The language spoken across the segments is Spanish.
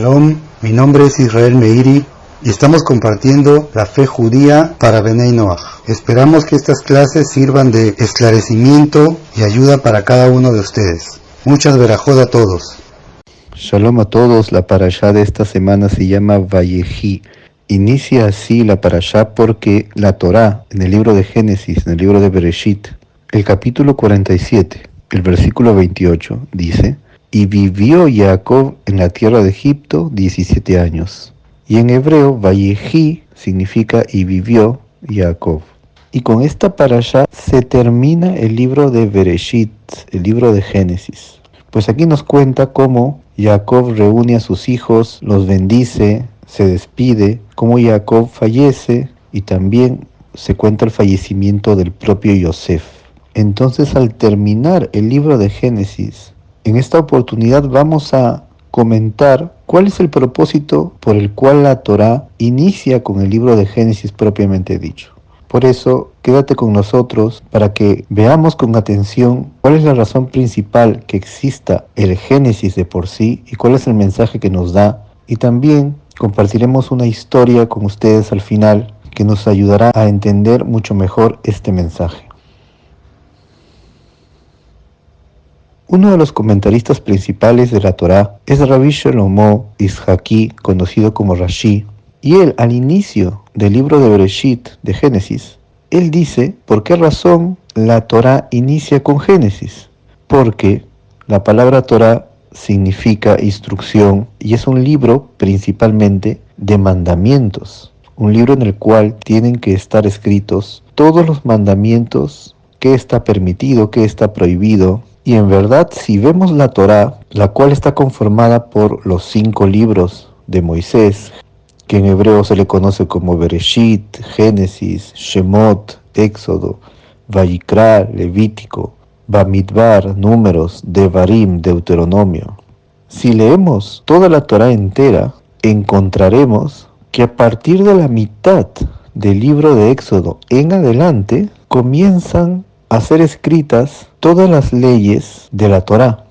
Shalom, mi nombre es Israel Meiri y estamos compartiendo la fe judía para Benei Noach. Esperamos que estas clases sirvan de esclarecimiento y ayuda para cada uno de ustedes. Muchas verajot a todos. Shalom a todos, la parashá de esta semana se llama Vayehi. Inicia así la parashá porque la Torá, en el libro de Génesis, en el libro de Bereshit, el capítulo 47, el versículo 28, dice: y vivió Jacob en la tierra de Egipto 17 años. Y en hebreo, Vayehi significa y vivió Jacob. Y con esta parashá se termina el libro de Bereshit, el libro de Génesis. Pues aquí nos cuenta cómo Jacob reúne a sus hijos, los bendice, se despide, cómo Jacob fallece y también se cuenta el fallecimiento del propio Yosef. Entonces, al terminar el libro de Génesis, en esta oportunidad vamos a comentar cuál es el propósito por el cual la Torá inicia con el libro de Génesis propiamente dicho. Por eso, quédate con nosotros para que veamos con atención cuál es la razón principal que exista el Génesis de por sí y cuál es el mensaje que nos da. Y también compartiremos una historia con ustedes al final que nos ayudará a entender mucho mejor este mensaje. Uno de los comentaristas principales de la Torá es Rabbi Shlomo Ishaki, conocido como Rashi, y él, al inicio del libro de Bereshit, de Génesis, él dice por qué razón la Torá inicia con Génesis. Porque la palabra Torá significa instrucción y es un libro principalmente de mandamientos, un libro en el cual tienen que estar escritos todos los mandamientos, qué está permitido, qué está prohibido. Y en verdad, si vemos la Torá, la cual está conformada por los 5 libros de Moisés, que en hebreo se le conoce como Bereshit, Génesis, Shemot, Éxodo, Vayikra, Levítico, Bamidbar, Números, Devarim, Deuteronomio. Si leemos toda la Torá entera, encontraremos que a partir de la mitad del libro de Éxodo en adelante, comienzan a ser escritas todas las leyes de la Torá.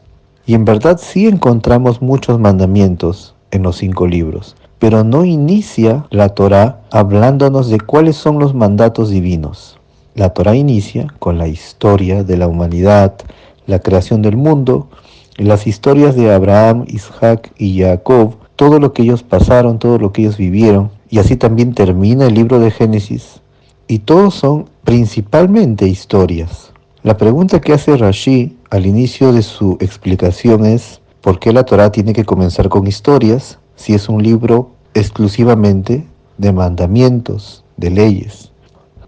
Y en verdad sí encontramos muchos mandamientos en los 5 libros, pero no inicia la Torá hablándonos de cuáles son los mandatos divinos. La Torá inicia con la historia de la humanidad, la creación del mundo, las historias de Abraham, Isaac y Jacob, todo lo que ellos pasaron, todo lo que ellos vivieron, y así también termina el libro de Génesis. Y todos son principalmente historias. La pregunta que hace Rashi al inicio de su explicación es: ¿por qué la Torá tiene que comenzar con historias si es un libro exclusivamente de mandamientos, de leyes?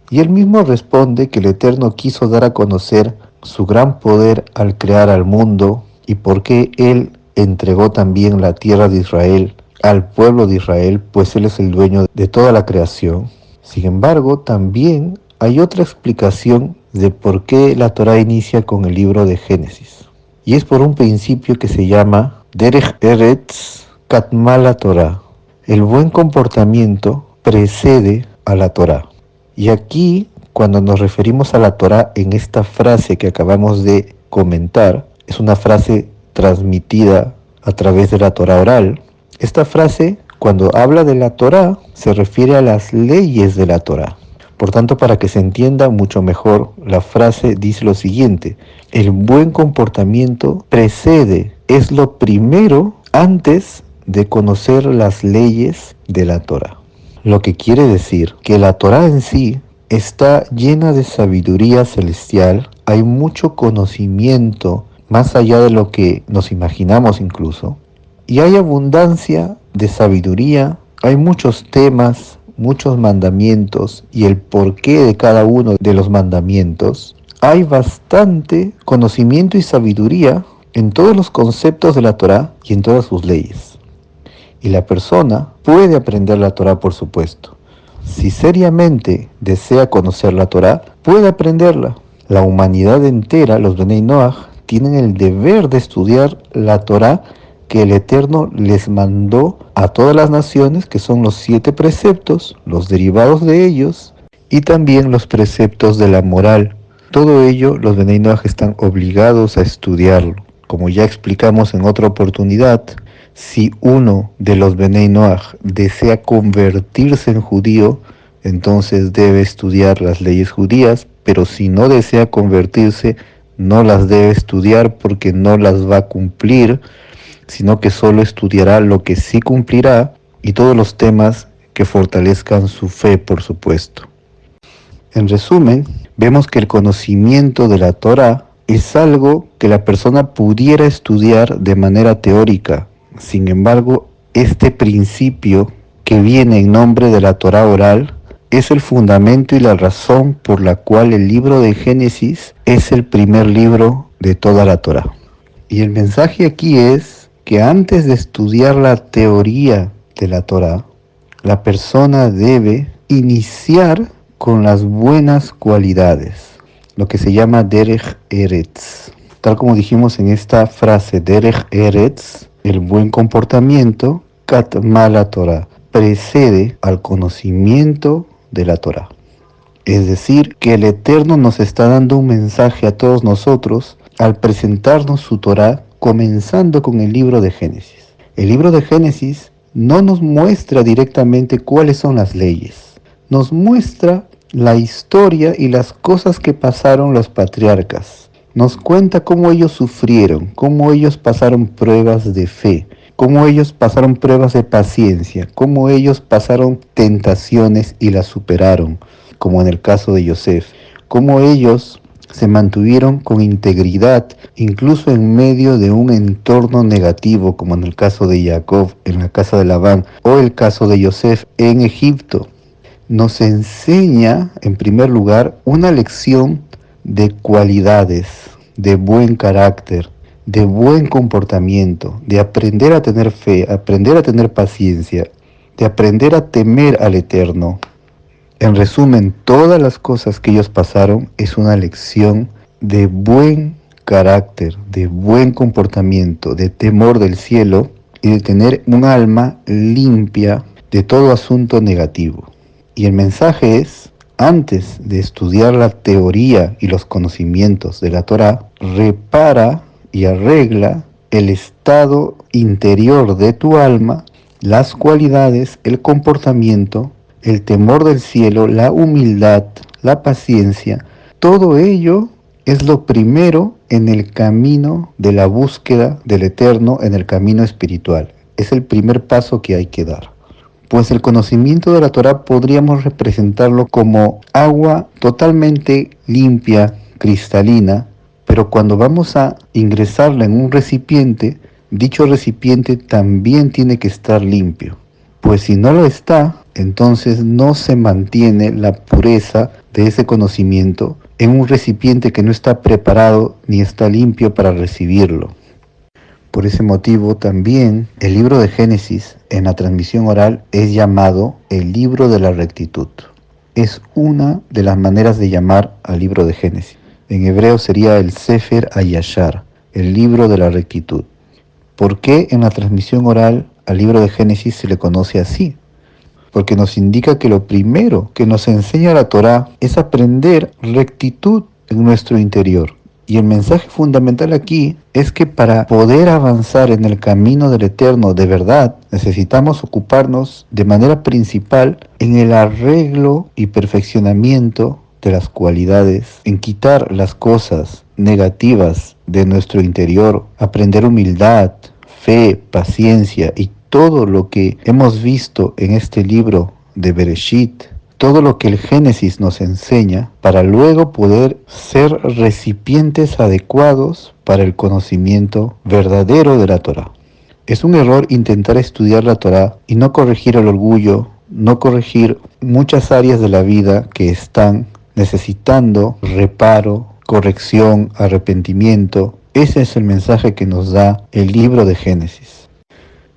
Y él mismo responde que el Eterno quiso dar a conocer su gran poder al crear al mundo y por qué él entregó también la tierra de Israel al pueblo de Israel, pues él es el dueño de toda la creación. Sin embargo, también hay otra explicación de por qué la Torá inicia con el libro de Génesis. Y es por un principio que se llama Derech Eretz Katma Torah. El buen comportamiento precede a la Torá. Y aquí, cuando nos referimos a la Torá en esta frase que acabamos de comentar, es una frase transmitida a través de la Torá oral. Esta frase, cuando habla de la Torá, se refiere a las leyes de la Torá. Por tanto, para que se entienda mucho mejor, la frase dice lo siguiente: el buen comportamiento precede, es lo primero antes de conocer las leyes de la Torá. Lo que quiere decir que la Torá en sí está llena de sabiduría celestial, hay mucho conocimiento más allá de lo que nos imaginamos incluso, y hay abundancia de sabiduría, hay muchos temas, muchos mandamientos y el porqué de cada uno de los mandamientos. Hay bastante conocimiento y sabiduría en todos los conceptos de la Torá y en todas sus leyes. Y la persona puede aprender la Torá, por supuesto. Si seriamente desea conocer la Torá, puede aprenderla. La humanidad entera, los Benei Noach, tienen el deber de estudiar la Torá que el Eterno les mandó a todas las naciones, que son los 7 preceptos, los derivados de ellos, y también los preceptos de la moral. Todo ello los Benei Noach están obligados a estudiarlo. Como ya explicamos en otra oportunidad, Si uno de los Benei Noach desea convertirse en judío, entonces debe estudiar las leyes judías, pero si no desea convertirse, no las debe estudiar porque no las va a cumplir, sino que solo estudiará lo que sí cumplirá y todos los temas que fortalezcan su fe, por supuesto. En resumen, vemos que el conocimiento de la Torá es algo que la persona pudiera estudiar de manera teórica. Sin embargo, este principio que viene en nombre de la Torá oral es el fundamento y la razón por la cual el libro de Génesis es el primer libro de toda la Torá. Y el mensaje aquí es que antes de estudiar la teoría de la Torá, la persona debe iniciar con las buenas cualidades, lo que se llama Derech Eretz. Tal como dijimos en esta frase, Derech Eretz, el buen comportamiento, Katma la Torah, precede al conocimiento de la Torah. Es decir, que el Eterno nos está dando un mensaje a todos nosotros al presentarnos su Torah, comenzando con el libro de Génesis. El libro de Génesis no nos muestra directamente cuáles son las leyes, nos muestra la historia y las cosas que pasaron los patriarcas. Nos cuenta cómo ellos sufrieron, cómo ellos pasaron pruebas de fe, cómo ellos pasaron pruebas de paciencia, cómo ellos pasaron tentaciones y las superaron, como en el caso de Yosef, cómo ellos se mantuvieron con integridad, incluso en medio de un entorno negativo, como en el caso de Jacob en la casa de Labán, o el caso de Yosef en Egipto. Nos enseña, en primer lugar, una lección de cualidades, de buen carácter, de buen comportamiento, de aprender a tener fe, aprender a tener paciencia, de aprender a temer al Eterno. En resumen, todas las cosas que ellos pasaron es una lección de buen carácter, de buen comportamiento, de temor del cielo y de tener un alma limpia de todo asunto negativo. Y el mensaje es, antes de estudiar la teoría y los conocimientos de la Torá, repara y arregla el estado interior de tu alma, las cualidades, el comportamiento, el temor del cielo, la humildad, la paciencia. Todo ello es lo primero en el camino de la búsqueda del Eterno, en el camino espiritual. Es el primer paso que hay que dar. Pues el conocimiento de la Torá podríamos representarlo como agua totalmente limpia, cristalina, pero cuando vamos a ingresarla en un recipiente, dicho recipiente también tiene que estar limpio. Pues si no lo está, entonces no se mantiene la pureza de ese conocimiento en un recipiente que no está preparado ni está limpio para recibirlo. Por ese motivo también el libro de Génesis en la transmisión oral es llamado el libro de la rectitud. Es una de las maneras de llamar al libro de Génesis. En hebreo sería el Sefer HaYashar, el libro de la rectitud. ¿Por qué en la transmisión oral al libro de Génesis se le conoce así? Porque nos indica que lo primero que nos enseña la Torá es aprender rectitud en nuestro interior. Y el mensaje fundamental aquí es que para poder avanzar en el camino del Eterno de verdad, necesitamos ocuparnos de manera principal en el arreglo y perfeccionamiento de las cualidades, en quitar las cosas negativas de nuestro interior, aprender humildad, fe, paciencia y todo lo que hemos visto en este libro de Bereshit, todo lo que el Génesis nos enseña, para luego poder ser recipientes adecuados para el conocimiento verdadero de la Torá. Es un error intentar estudiar la Torá y no corregir el orgullo, no corregir muchas áreas de la vida que están necesitando reparo, corrección, arrepentimiento. Ese es el mensaje que nos da el libro de Génesis.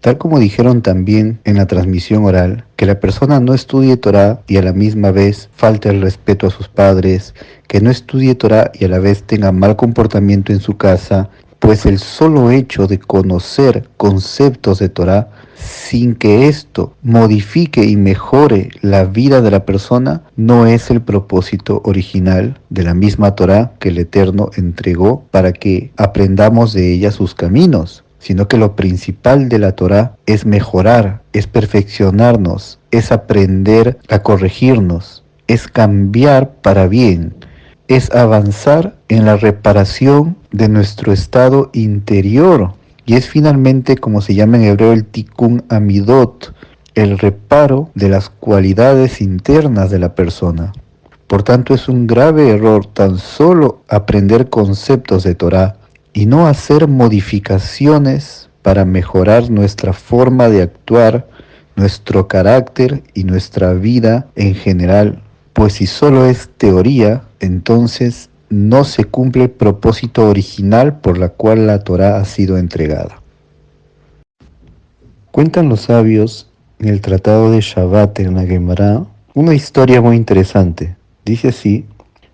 Tal como dijeron también en la transmisión oral, que la persona no estudie Torá y a la misma vez falte el respeto a sus padres, que no estudie Torá y a la vez tenga mal comportamiento en su casa, pues el solo hecho de conocer conceptos de Torá, sin que esto modifique y mejore la vida de la persona, no es el propósito original de la misma Torá que el Eterno entregó para que aprendamos de ella sus caminos, sino que lo principal de la Torá es mejorar, es perfeccionarnos, es aprender a corregirnos, es cambiar para bien, es avanzar en la reparación de nuestro estado interior, y es finalmente, como se llama en hebreo, el tikkun amidot, el reparo de las cualidades internas de la persona. Por tanto, es un grave error tan solo aprender conceptos de Torá y no hacer modificaciones para mejorar nuestra forma de actuar, nuestro carácter y nuestra vida en general, pues si solo es teoría, entonces no se cumple el propósito original por la cual la Torá ha sido entregada. Cuentan los sabios en el tratado de Shabbat en la Gemara una historia muy interesante. Dice así: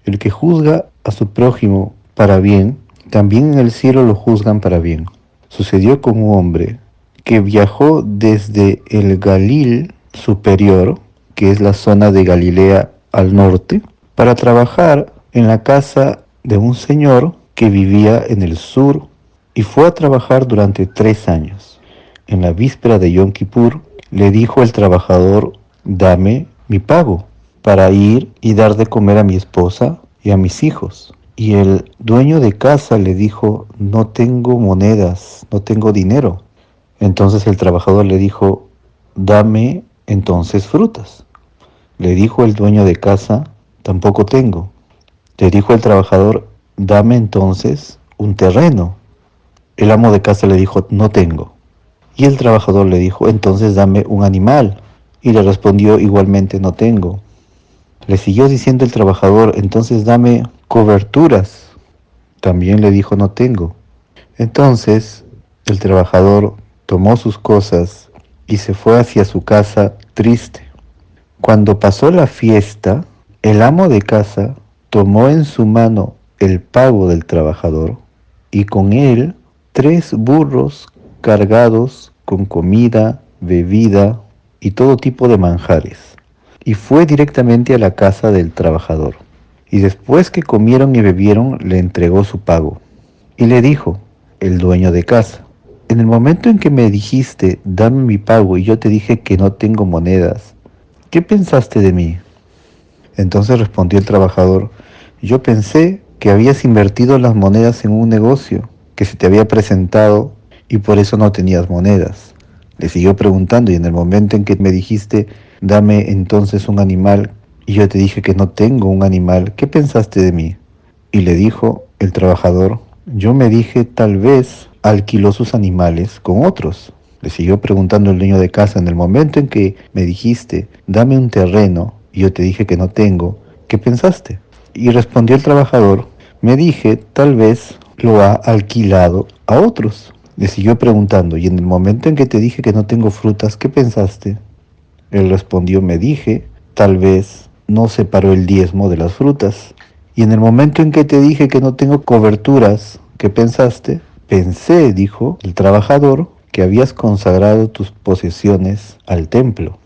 el que juzga a su prójimo para bien, también en el cielo lo juzgan para bien. Sucedió con un hombre que viajó desde el Galil superior, que es la zona de Galilea al norte, para trabajar en la casa de un señor que vivía en el sur, y fue a trabajar durante 3 años. En la víspera de Yom Kippur le dijo el trabajador: dame mi pago para ir y dar de comer a mi esposa y a mis hijos. Y el dueño de casa le dijo: no tengo monedas, no tengo dinero. Entonces el trabajador le dijo: dame entonces frutas. Le dijo el dueño de casa: tampoco tengo. Le dijo el trabajador: dame entonces un terreno. El amo de casa le dijo: no tengo. Y el trabajador le dijo: entonces dame un animal. Y le respondió igualmente: no tengo. Le siguió diciendo el trabajador: entonces dame coberturas. También le dijo: no tengo. Entonces el trabajador tomó sus cosas y se fue hacia su casa triste. Cuando pasó la fiesta, el amo de casa tomó en su mano el pago del trabajador y con él 3 burros cargados con comida, bebida y todo tipo de manjares, y fue directamente a la casa del trabajador. Y después que comieron y bebieron, le entregó su pago. Y le dijo el dueño de casa: en el momento en que me dijiste dame mi pago y yo te dije que no tengo monedas, ¿qué pensaste de mí? Entonces respondió el trabajador: yo pensé que habías invertido las monedas en un negocio que se te había presentado y por eso no tenías monedas. Le siguió preguntando: y en el momento en que me dijiste dame entonces un animal y yo te dije que no tengo un animal, ¿qué pensaste de mí? Y le dijo el trabajador: yo me dije tal vez alquiló sus animales con otros. Le siguió preguntando el dueño de casa: en el momento en que me dijiste dame un terreno y yo te dije que no tengo, ¿qué pensaste? Y respondió el trabajador: me dije tal vez lo ha alquilado a otros. Le siguió preguntando: y en el momento en que te dije que no tengo frutas, ¿qué pensaste? Él respondió: me dije tal vez no separó el diezmo de las frutas. Y en el momento en que te dije que no tengo coberturas, ¿qué pensaste? Pensé, dijo el trabajador, que habías consagrado tus posesiones al templo.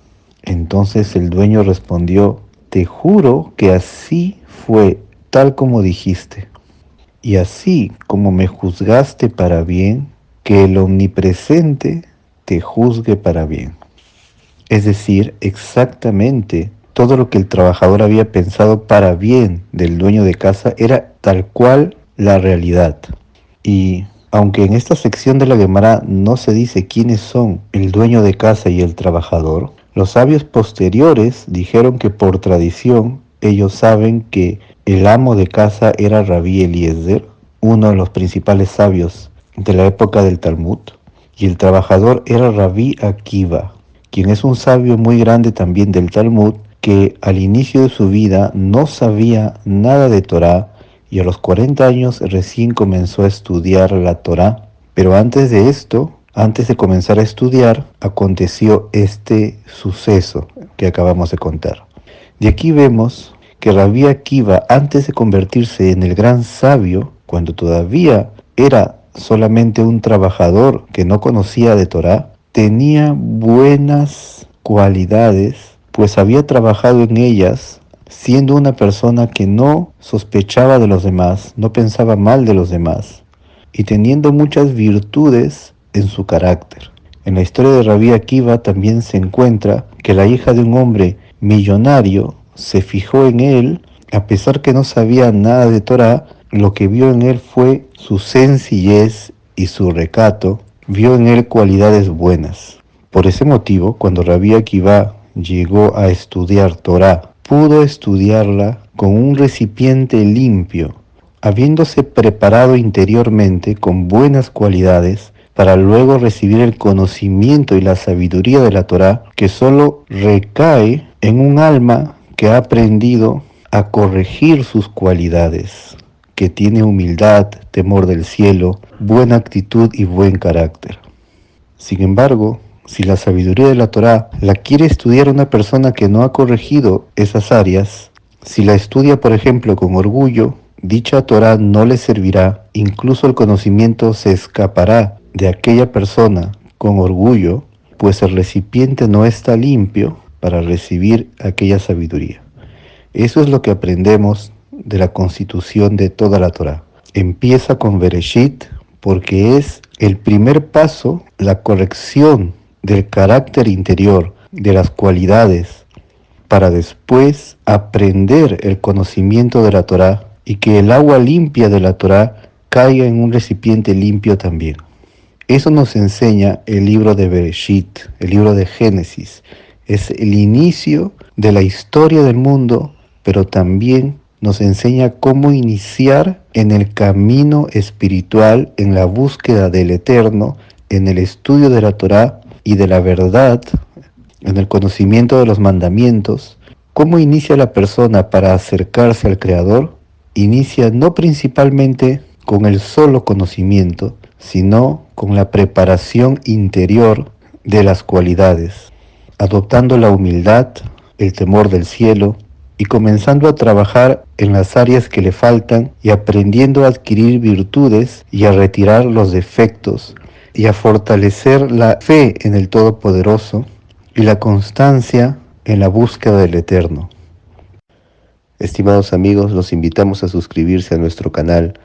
Entonces el dueño respondió: te juro que así fue tal como dijiste. Y así como me juzgaste para bien, que el Omnipresente te juzgue para bien. Es decir, exactamente todo lo que el trabajador había pensado para bien del dueño de casa era tal cual la realidad. Y aunque en esta sección de la Gemara no se dice quiénes son el dueño de casa y el trabajador, los sabios posteriores dijeron que por tradición ellos saben que el amo de casa era Rabí Eliezer, uno de los principales sabios de la época del Talmud, y el trabajador era Rabí Akiva, quien es un sabio muy grande también del Talmud, que al inicio de su vida no sabía nada de Torá y a los 40 años recién comenzó a estudiar la Torá. Pero antes de esto, antes de comenzar a estudiar, aconteció este suceso que acabamos de contar. De aquí vemos que Rabí Akiva, antes de convertirse en el gran sabio, cuando todavía era solamente un trabajador que no conocía de Torá, tenía buenas cualidades, pues había trabajado en ellas, siendo una persona que no sospechaba de los demás, no pensaba mal de los demás, y teniendo muchas virtudes en su carácter. En la historia de Rabí Akiva también se encuentra que la hija de un hombre millonario se fijó en él, a pesar que no sabía nada de Torá. Lo que vio en él fue su sencillez y su recato, vio en él cualidades buenas. Por ese motivo, cuando Rabí Akiva llegó a estudiar Torá, pudo estudiarla con un recipiente limpio, habiéndose preparado interiormente con buenas cualidades para luego recibir el conocimiento y la sabiduría de la Torá, que solo recae en un alma que ha aprendido a corregir sus cualidades, que tiene humildad, temor del cielo, buena actitud y buen carácter. Sin embargo, si la sabiduría de la Torá la quiere estudiar una persona que no ha corregido esas áreas, si la estudia, por ejemplo, con orgullo, dicha Torá no le servirá, incluso el conocimiento se escapará de aquella persona con orgullo, pues el recipiente no está limpio para recibir aquella sabiduría. Eso es lo que aprendemos de la constitución de toda la Torá. Empieza con Bereshit porque es el primer paso, la corrección del carácter interior, de las cualidades, para después aprender el conocimiento de la Torá y que el agua limpia de la Torá caiga en un recipiente limpio también. Eso nos enseña el libro de Bereshit, el libro de Génesis. Es el inicio de la historia del mundo, pero también nos enseña cómo iniciar en el camino espiritual, en la búsqueda del Eterno, en el estudio de la Torá y de la verdad, en el conocimiento de los mandamientos. ¿Cómo inicia la persona para acercarse al Creador? Inicia no principalmente con el solo conocimiento, sino con la preparación interior de las cualidades, adoptando la humildad, el temor del cielo, y comenzando a trabajar en las áreas que le faltan y aprendiendo a adquirir virtudes y a retirar los defectos y a fortalecer la fe en el Todopoderoso y la constancia en la búsqueda del Eterno. Estimados amigos, los invitamos a suscribirse a nuestro canal,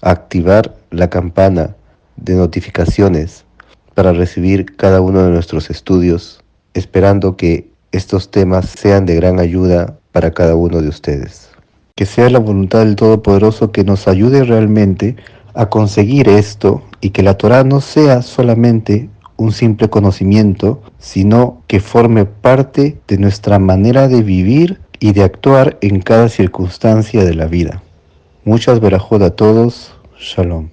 a activar la campana de notificaciones para recibir cada uno de nuestros estudios, esperando que estos temas sean de gran ayuda para cada uno de ustedes. Que sea la voluntad del Todopoderoso que nos ayude realmente a conseguir esto y que la Torá no sea solamente un simple conocimiento, sino que forme parte de nuestra manera de vivir y de actuar en cada circunstancia de la vida. Muchas verajot a todos. Shalom.